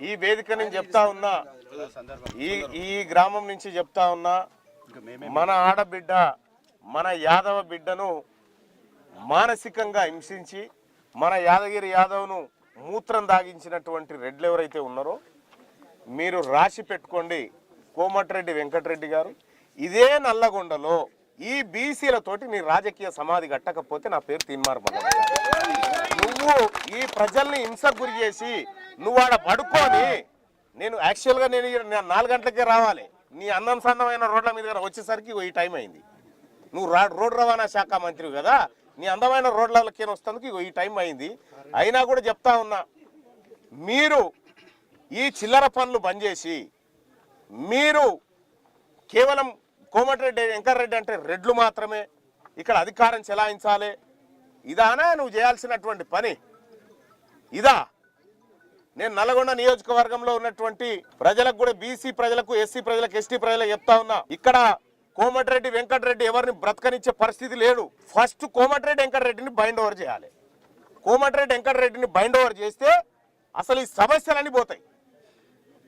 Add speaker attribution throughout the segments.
Speaker 1: ఈ వేదిక నుంచి చెప్తా ఉన్నా, ఈ గ్రామం నుంచి చెప్తా ఉన్నా, మన ఆడబిడ్డ మన యాదవ బిడ్డను మానసికంగా హింసించి మన యాదగిరి యాదవ్ను మూత్రం దాగించినటువంటి రెడ్లు ఎవరైతే ఉన్నారో మీరు రాసి పెట్టుకోండి. కోమటిరెడ్డి వెంకటరెడ్డి గారు ఇదే నల్లగొండలో ఈ బీసీలతోటి నీ రాజకీయ సమాధి కట్టకపోతే నా పేరు తీన్మార్ మల్లన్న. నువ్వు ఈ ప్రజల్ని హింసకు గురి చేసి నువ్వు ఆడ పడుకొని, నేను యాక్చువల్గా నేను 4 గంటలకే రావాలి, నీ అన్నం సన్నమైన రోడ్ల మీద వచ్చేసరికి ఈ టైం అయింది. నువ్వు రోడ్డు రవాణా శాఖ మంత్రి కదా, నీ అందమైన రోడ్లకే వస్తానికి ఈ టైం అయింది. అయినా కూడా చెప్తా ఉన్నా, మీరు ఈ చిల్లర పనులు బంద్ చేసి మీరు కేవలం కోమటిరెడ్డి వెంకటరెడ్డి అంటే రెడ్లు మాత్రమే ఇక్కడ అధికారం చెలాయించాలి, ఇదానా నువ్వు చేయాల్సినటువంటి పని? ఇదా? నేను నల్గొండ నియోజకవర్గంలో ఉన్నటువంటి ప్రజలకు కూడా, బీసీ ప్రజలకు, ఎస్సీ ప్రజలకు, ఎస్టీ ప్రజలకు చెప్తా ఉన్నా, ఇక్కడ కోమటిరెడ్డి వెంకటరెడ్డి ఎవరిని బ్రతకనిచ్చే పరిస్థితి లేడు. ఫస్ట్ కోమటిరెడ్డి వెంకటరెడ్డిని బైండ్ ఓవర్ చేయాలి. కోమటిరెడ్డి వెంకటరెడ్డిని బైండ్ ఓవర్ చేస్తే అసలు ఈ సమస్యలన్నీ పోతాయి.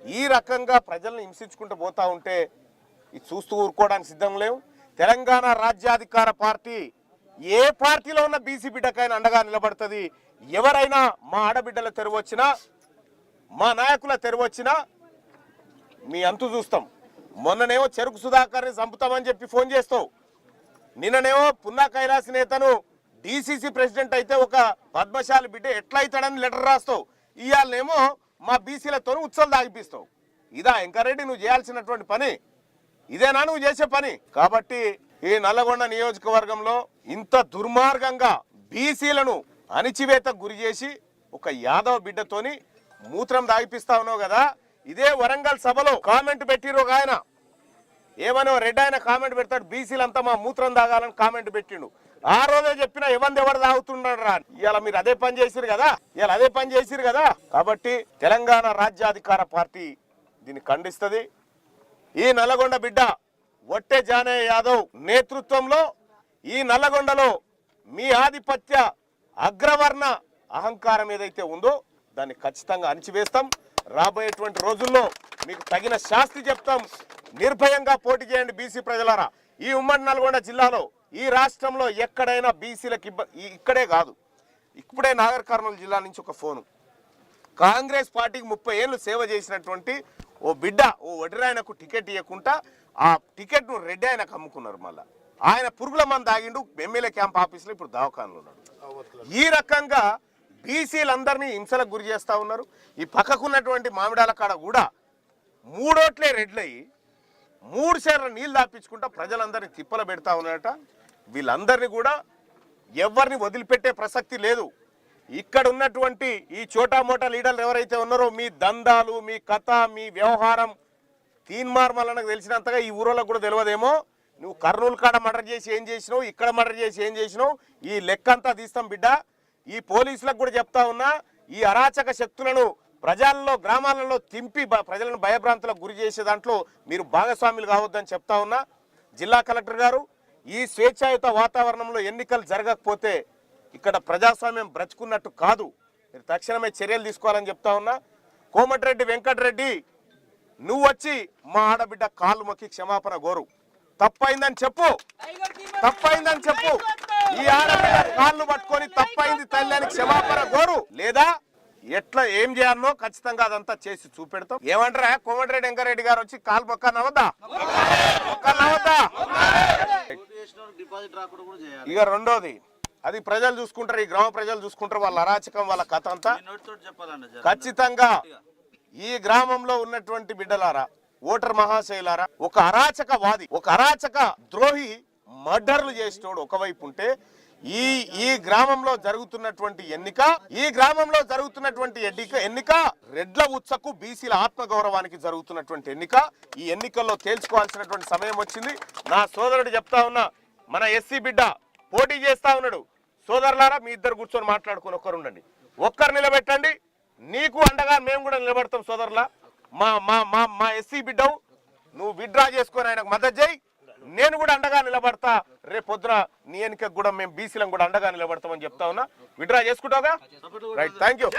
Speaker 1: ఈ రకంగా ప్రజల్ని హింసించుకుంటూ పోతా ఉంటే ఇది చూస్తూ ఊరుకోవడానికి సిద్ధం లేవు. తెలంగాణ రాజ్యాధికార పార్టీ ఏ పార్టీలో ఉన్న బీసీ బిడ్డకైనా అండగా నిలబడుతుంది. ఎవరైనా మా ఆడబిడ్డల తెరవచ్చినా, మా నాయకుల తెరవచ్చినా మీ అంతు చూస్తాం. మొన్ననేమో చెరుకు సుధాకర్ని చంపుతామని చెప్పి ఫోన్ చేస్తావు, నిన్ననేమో పున్నా కైలాస్ నేతను డీసీసీ ప్రెసిడెంట్ అయితే ఒక పద్మశాలి బిడ్డ ఎట్లయితాడని లెటర్ రాస్తావు. ఇవాళనేమో మా బీసీలతో ఉత్సవాలు దాగిపిస్తావు. ఇదా వెంకరెడ్డి నువ్వు చేయాల్సినటువంటి పని? ఇదేనా నువ్వు చేసే పని? కాబట్టి ఈ నల్లగొండ నియోజకవర్గంలో ఇంత దుర్మార్గంగా బీసీలను అణిచివేతకు గురి చేసి ఒక యాదవ బిడ్డతోని మూత్రం దాగిపిస్తా ఉన్నావు కదా. ఇదే వరంగల్ సభలో కామెంట్ పెట్టిరు ఒక ఆయన, ఏమనో రెడ్ ఆయన కామెంట్ పెడతాడు, బీసీలంతా మా మూత్రం తాగాలని కామెంట్ పెట్టిండు. ఆ రోజే చెప్పిన ఎవరు తాగుతున్నాడు రా. ఇవాళ మీరు అదే పని చేసిరు కదా. కాబట్టి తెలంగాణ రాజ్యాధికార పార్టీ దీన్ని ఖండిస్తుంది. ఈ నల్లగొండ బిడ్డ ఒట్టె జానయ్య యాదవ్ నేతృత్వంలో ఈ నల్లగొండలో మీ ఆధిపత్య అగ్రవర్ణ అహంకారం ఏదైతే ఉందో దాన్ని ఖచ్చితంగా అణిచివేస్తాం. రాబోయేటువంటి రోజుల్లో మీకు తగిన శాస్తి చెప్తాం. నిర్భయంగా పోటీ చేయండి బీసీ ప్రజలారా. ఈ ఉమ్మడి నల్గొండ జిల్లాలో, ఈ రాష్ట్రంలో ఎక్కడైనా బీసీలకు ఇక్కడే కాదు, ఇప్పుడే నాగర్ కర్నూలు జిల్లా నుంచి ఒక ఫోను, కాంగ్రెస్ పార్టీకి 30 ఏళ్ళు సేవ చేసినటువంటి ఓ బిడ్డ, ఓ వడ్రాయనకు టికెట్ ఇవ్వకుండా ఆ టికెట్ను రెడ్డి ఆయనకు అమ్ముకున్నారు. మళ్ళీ ఆయన పురుగుల మంది ఆగిండు ఎమ్మెల్యే క్యాంప్ ఆఫీస్లో, ఇప్పుడు దవాఖానలో ఉన్నాడు. ఈ రకంగా బీసీలందరినీ హింసలకు గురి చేస్తూ ఉన్నారు. ఈ పక్కకున్నటువంటి మామిడాల కాడ కూడా 3 ఓట్లే రెడ్లయ్యి 3 సేర్ల నీళ్ళు దాపించుకుంటా ప్రజలందరినీ తిప్పల పెడతా ఉన్నారట. వీళ్ళందరినీ కూడా ఎవరిని వదిలిపెట్టే ప్రసక్తి లేదు. ఇక్కడ ఉన్నటువంటి ఈ చోటా మోటా లీడర్లు ఎవరైతే ఉన్నారో మీ దందాలు, మీ కథ, మీ వ్యవహారం తీన్మార్ మల్లన్నకు తెలిసినంతగా ఈ ఊరోళ్ళకు కూడా తెలియదేమో. నువ్వు కర్నూలు కాడ మర్డర్ చేసి ఏం చేసినావు, ఇక్కడ మర్డర్ చేసి ఏం చేసినావు, ఈ లెక్కంతా తీస్తాం బిడ్డ. ఈ పోలీసులకు కూడా చెప్తా ఉన్నా, ఈ అరాచక శక్తులను ప్రజల్లో, గ్రామాలలో తింపి ప్రజలను భయభ్రాంతులకు గురి చేసే దాంట్లో మీరు భాగస్వాములు కావద్దని చెప్తా ఉన్నా. జిల్లా కలెక్టర్ గారు, ఈ స్వేచ్ఛాయుత వాతావరణంలో ఎన్నికలు జరగకపోతే ఇక్కడ ప్రజాస్వామ్యం బ్రతుకున్నట్టు కాదు. మీరు తక్షణమే చర్యలు తీసుకోవాలని చెప్తా ఉన్నా. కోమటిరెడ్డి వెంకటరెడ్డి, నువ్వు వచ్చి మా ఆడబిడ్డ కాళ్ళు మొక్కి క్షమాపణ కోరు. తప్పైందని చెప్పు. ఈ ఆడబిడ్డ కాళ్ళు పట్టుకొని తప్పైంది తల్లి అని క్షమాపణ కోరు. లేదా ఎట్లా ఏం చేయాలనో ఖచ్చితంగా అదంతా చేసి చూపెడతాం. ఏమంటారా కోమటిరెడ్డి వెంకరెడ్డి గారు వచ్చి కాలు మొక్కనవద్దా? ఇక రెండోది, అది ప్రజలు చూసుకుంటారు, ఈ గ్రామ ప్రజలు చూసుకుంటారు వాళ్ళ అరాచకం, వాళ్ళ కథ అంతా. ఖచ్చితంగా ఈ గ్రామంలో ఉన్నటువంటి బిడ్డలారా, ఓటర్ మహాశైలారా, ఒక అరాచకవాది, ఒక అరాచక ద్రోహి మర్డర్లు చేసినోడు ఒకవైపు ఉంటే, ఈ గ్రామంలో జరుగుతున్నటువంటి ఎన్నిక రెడ్ల ఉత్సకు, బీసీల ఆత్మగౌరవానికి జరుగుతున్నటువంటి ఎన్నిక. ఈ ఎన్నికల్లో తేల్చుకోవాల్సినటువంటి సమయం వచ్చింది. నా సోదరుడు చెప్తా ఉన్నా, మన ఎస్సీ బిడ్డ పోటీ చేస్తా ఉన్నాడు. సోదరులారా, మీ ఇద్దరు కూర్చొని మాట్లాడుకుని ఒక్కరుండండి, ఒక్కరు నిలబెట్టండి. నీకు అండగా మేము కూడా నిలబడతాం సోదరులా. మా ఎస్సీ బిడ్డవు, నువ్వు విత్డ్రా చేసుకొని ఆయనకు మద్దతు చేయి. నేను కూడా అండగా నిలబడతా. రేపు పొద్దున నీ ఎన్నికకు కూడా మేము బీసీలను కూడా అండగా నిలబడతామని చెప్తా ఉన్నా. విత్డ్రా చేసుకుంటావుగా? Right, thank you.